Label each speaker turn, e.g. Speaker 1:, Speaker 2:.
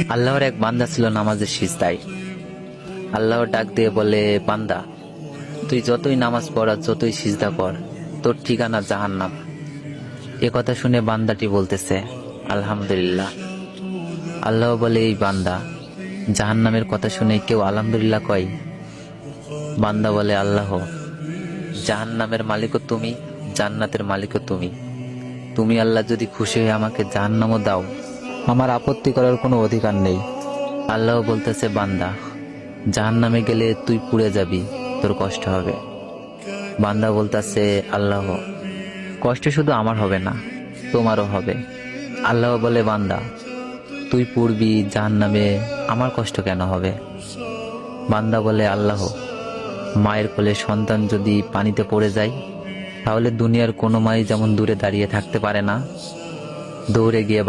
Speaker 1: আল্লাহর এক বান্দা ছিল নামাজের সিজদায়। আল্লাহর ডাক দিয়ে বলে, বান্দা, তুই যতই নামাজ পড় আর যতই সিজদা কর, তোর ঠিকানা জাহান্নাম। এ কথা শুনে বান্দাটি বলতেছে, আলহামদুলিল্লাহ। আল্লাহ বলে, এই বান্দা, জাহান্নামের কথা শুনে কেউ আলহামদুলিল্লাহ কয়? বান্দা বলে, আল্লাহ, জাহান্নামের মালিকও তুমি, জান্নাতের মালিকও তুমি। তুমি আল্লাহ যদি খুশি হয়ে আমাকে জাহান্নামও দাও, আমার আপত্তি করার কোনো অধিকার নেই। আল্লাহ বলতেছে, বান্দা, জাহান্নামে গেলে তুই পুড়ে যাবি, তোর কষ্ট হবে। বান্দা বলতেছে, আল্লাহ, কষ্ট শুধু আমার হবে না, তোমারও হবে। আল্লাহ বলে, বান্দা, তুই পুড়বি জাহান্নামে, আমার কষ্ট কেন হবে? বান্দা বলে, আল্লাহ, মায়ের কোলে সন্তান যদি পানিতে পড়ে যায়, তাহলে দুনিয়ার কোনো মাই যেমন দূরে দাঁড়িয়ে থাকতে পারে না, দৌড়ে গিয়ে